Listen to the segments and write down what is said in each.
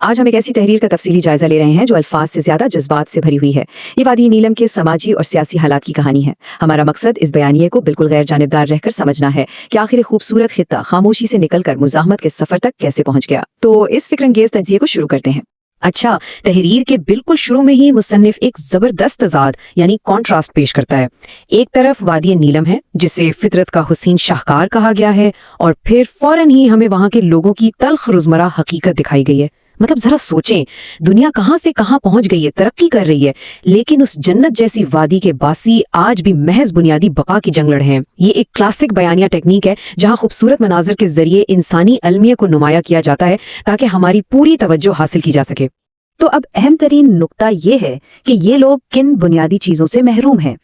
آج ہم ایک ایسی تحریر کا تفصیلی جائزہ لے رہے ہیں جو الفاظ سے زیادہ جذبات سے بھری ہوئی ہے۔ یہ وادی نیلم کے سماجی اور سیاسی حالات کی کہانی ہے۔ ہمارا مقصد اس بیانیے کو بالکل غیر جانبدار رہ کر سمجھنا ہے کہ آخر خوبصورت خطہ خاموشی سے نکل کر مزاحمت کے سفر تک کیسے پہنچ گیا۔ تو اس فکر انگیز تجزیے کو شروع کرتے ہیں۔ اچھا، تحریر کے بالکل شروع میں ہی مصنف ایک زبردست تضاد یعنی کانٹراسٹ پیش کرتا ہے۔ ایک طرف وادی نیلم ہے جسے فطرت کا حسین شاہکار کہا گیا ہے، اور پھر فوراً ہی ہمیں وہاں کے لوگوں کی تلخ روزمرہ حقیقت دکھائی گئی ہے۔ مطلب ذرا سوچیں، دنیا کہاں سے کہاں پہنچ گئی ہے، ترقی کر رہی ہے، لیکن اس جنت جیسی وادی کے باسی آج بھی محض بنیادی بقا کی جنگ لڑ ہیں۔ یہ ایک کلاسک بیانیہ ٹیکنیک ہے جہاں خوبصورت مناظر کے ذریعے انسانی المیہ کو نمایاں کیا جاتا ہے تاکہ ہماری پوری توجہ حاصل کی جا سکے۔ تو اب اہم ترین نقطہ یہ ہے کہ یہ لوگ کن بنیادی چیزوں سے محروم ہیں۔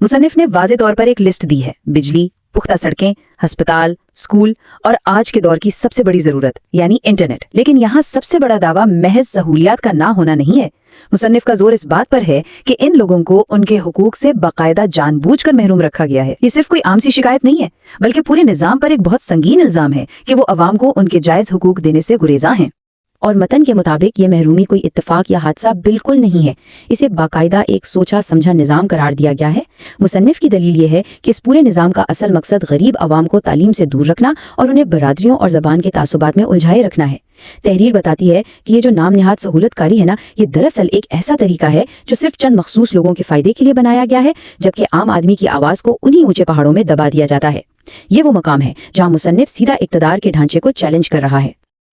مصنف نے واضح طور پر ایک لسٹ دی ہے: بجلی، پختہ سڑکیں، ہسپتال، اسکول اور آج کے دور کی سب سے بڑی ضرورت یعنی انٹرنیٹ۔ لیکن یہاں سب سے بڑا دعویٰ محض سہولیات کا نہ ہونا نہیں ہے۔ مصنف کا زور اس بات پر ہے کہ ان لوگوں کو ان کے حقوق سے باقاعدہ جان بوجھ کر محروم رکھا گیا ہے۔ یہ صرف کوئی عام سی شکایت نہیں ہے، بلکہ پورے نظام پر ایک بہت سنگین الزام ہے کہ وہ عوام کو ان کے جائز حقوق دینے سے گریزاں ہیں۔ اور متن کے مطابق یہ محرومی کوئی اتفاق یا حادثہ بالکل نہیں ہے، اسے باقاعدہ ایک سوچا سمجھا نظام قرار دیا گیا ہے۔ مصنف کی دلیل یہ ہے کہ اس پورے نظام کا اصل مقصد غریب عوام کو تعلیم سے دور رکھنا اور انہیں برادریوں اور زبان کے تعصبات میں الجھائے رکھنا ہے۔ تحریر بتاتی ہے کہ یہ جو نام نہاد سہولت کاری ہے نا، یہ دراصل ایک ایسا طریقہ ہے جو صرف چند مخصوص لوگوں کے فائدے کے لیے بنایا گیا ہے، جبکہ عام آدمی کی آواز کو انہی اونچے پہاڑوں میں دبا دیا جاتا ہے۔ یہ وہ مقام ہے جہاں مصنف سیدھا اقتدار کے ڈھانچے کو چیلنج کر رہا ہے۔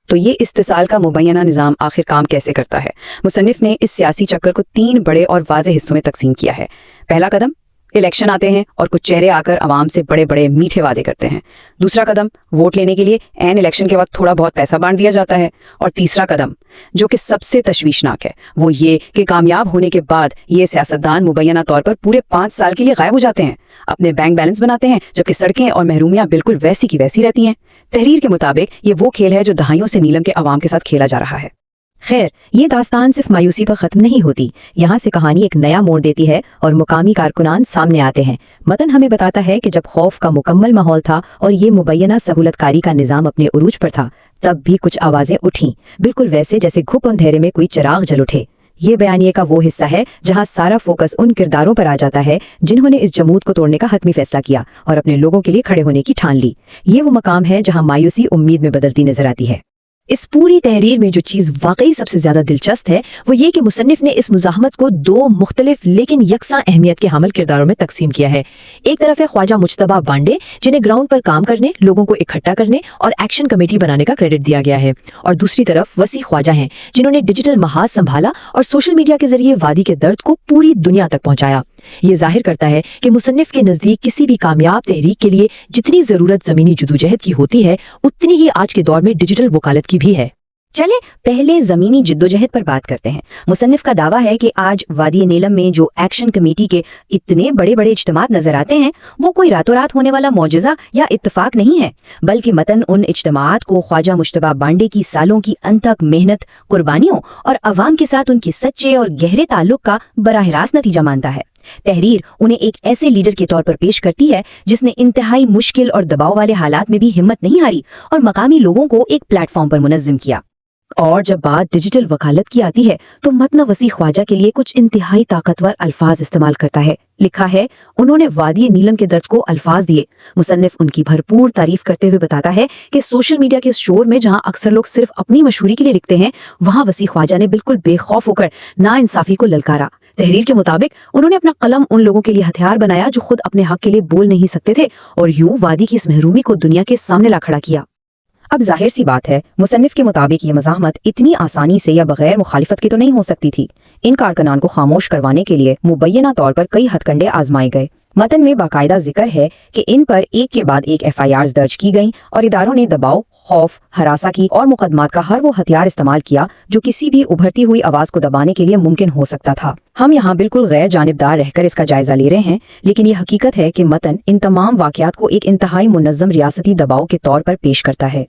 تو یہ استحصال کا مبینہ نظام آخر کام کیسے کرتا ہے؟ مصنف نے اس سیاسی چکر کو 3 بڑے اور واضح حصوں میں تقسیم کیا ہے۔ پہلا قدم، الیکشن آتے ہیں اور کچھ چہرے آ کر عوام سے بڑے بڑے میٹھے وعدے کرتے ہیں۔ دوسرا قدم، ووٹ لینے کے لیے عین الیکشن کے وقت تھوڑا بہت پیسہ بانٹ دیا جاتا ہے۔ اور تیسرا قدم، جو کہ سب سے تشویشناک ہے، وہ یہ کہ کامیاب ہونے کے بعد یہ سیاستدان مبینہ طور پر پورے 5 سال کے لیے غائب ہو جاتے ہیں، اپنے بینک بیلنس بناتے ہیں، جبکہ سڑکیں اور محرومیاں بالکل ویسی کی ویسی رہتی ہیں۔ تحریر کے مطابق یہ وہ کھیل ہے جو دہائیوں سے نیلم کے عوام کے ساتھ کھیلا جا رہا ہے۔ خیر، یہ داستان صرف مایوسی پر ختم نہیں ہوتی، یہاں سے کہانی ایک نیا موڑ دیتی ہے اور مقامی کارکنان سامنے آتے ہیں۔ متن ہمیں بتاتا ہے کہ جب خوف کا مکمل ماحول تھا اور یہ مبینہ سہولت کاری کا نظام اپنے عروج پر تھا، تب بھی کچھ آوازیں اٹھیں، بالکل ویسے جیسے گھپ اندھیرے میں کوئی چراغ جل اٹھے۔ یہ بیانیے کا وہ حصہ ہے جہاں سارا فوکس ان کرداروں پر آ جاتا ہے جنہوں نے اس جمود کو توڑنے کا حتمی فیصلہ کیا اور اپنے لوگوں کے لیے کھڑے ہونے کی ٹھان لی۔ یہ وہ مقام ہے جہاں مایوسی امید میں بدلتی نظر آتی ہے۔ اس پوری تحریر میں جو چیز واقعی سب سے زیادہ دلچسپ ہے وہ یہ کہ مصنف نے اس مزاحمت کو 2 مختلف لیکن یکساں اہمیت کے حامل کرداروں میں تقسیم کیا ہے۔ ایک طرف ہے خواجہ مجتبیٰ بانڈے، جنہیں گراؤنڈ پر کام کرنے، لوگوں کو اکٹھا کرنے اور ایکشن کمیٹی بنانے کا کریڈٹ دیا گیا ہے، اور دوسری طرف وسیع خواجہ ہیں جنہوں نے ڈیجیٹل محاذ سنبھالا اور سوشل میڈیا کے ذریعے وادی کے درد کو پوری دنیا تک پہنچایا۔ یہ ظاہر کرتا ہے کہ مصنف کے نزدیک کسی بھی کامیاب تحریک کے لیے جتنی ضرورت زمینی جدوجہد کی ہوتی ہے، اتنی ہی آج کے دور میں ڈیجیٹل وکالت کی بھی ہے۔ چلے پہلے زمینی جدوجہد پر بات کرتے ہیں۔ مصنف کا دعویٰ ہے کہ آج وادی نیلم میں جو ایکشن کمیٹی کے اتنے بڑے بڑے اجتماعات نظر آتے ہیں، وہ کوئی راتوں رات ہونے والا معجزہ یا اتفاق نہیں ہے، بلکہ متن ان اجتماعات کو خواجہ مجتبیٰ بانڈے کی سالوں کی انتھک محنت، قربانیوں اور عوام کے ساتھ ان کے سچے اور گہرے تعلق کا براہ راست نتیجہ مانتا ہے۔ تحریر انہیں ایک ایسے لیڈر کے طور پر پیش کرتی ہے جس نے انتہائی مشکل اور دباؤ والے حالات میں بھی ہمت نہیں ہاری اور مقامی لوگوں کو ایک پلیٹ فارم پر منظم کیا۔ اور جب بات ڈیجیٹل وکالت کی آتی ہے تو متن وسیع خواجہ کے لیے کچھ انتہائی طاقتور الفاظ استعمال کرتا ہے۔ لکھا ہے، انہوں نے وادی نیلم کے درد کو الفاظ دیے۔ مصنف ان کی بھرپور تعریف کرتے ہوئے بتاتا ہے کہ سوشل میڈیا کے اس شور میں جہاں اکثر لوگ صرف اپنی مشہوری کے لیے لکھتے ہیں، وہاں وسیع خواجہ نے بالکل بے خوف ہو کر ناانصافی کو للکارا۔ تحریر کے مطابق انہوں نے اپنا قلم ان لوگوں کے لیے ہتھیار بنایا جو خود اپنے حق کے لیے بول نہیں سکتے تھے، اور یوں وادی کی اس محرومی کو دنیا کے سامنے لا کھڑا کیا۔ اب ظاہر سی بات ہے، مصنف کے مطابق یہ مزاحمت اتنی آسانی سے یا بغیر مخالفت کے تو نہیں ہو سکتی تھی۔ ان کارکنان کو خاموش کروانے کے لیے مبینہ طور پر کئی ہتھ کنڈے آزمائے گئے۔ متن میں باقاعدہ ذکر ہے کہ ان پر ایک کے بعد ایک FIRs درج کی گئیں اور اداروں نے دباؤ، خوف، ہراساں کی اور مقدمات کا ہر وہ ہتھیار استعمال کیا جو کسی بھی ابھرتی ہوئی آواز کو دبانے کے لیے ممکن ہو سکتا تھا۔ ہم یہاں بالکل غیر جانبدار رہ کر اس کا جائزہ لے رہے ہیں، لیکن یہ حقیقت ہے کہ متن ان تمام واقعات کو ایک انتہائی منظم ریاستی دباؤ کے طور پر پیش کرتا ہے۔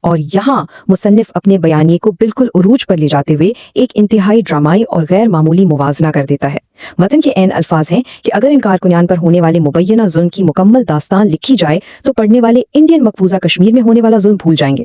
اور یہاں مصنف اپنے بیانیے کو بالکل عروج پر لے جاتے ہوئے ایک انتہائی ڈرامائی اور غیر معمولی موازنہ کر دیتا ہے۔ متن کے عین الفاظ ہیں کہ اگر ان کارکنان پر ہونے والے مبینہ ظلم کی مکمل داستان لکھی جائے تو پڑھنے والے انڈین مقبوضہ کشمیر میں ہونے والا ظلم بھول جائیں گے۔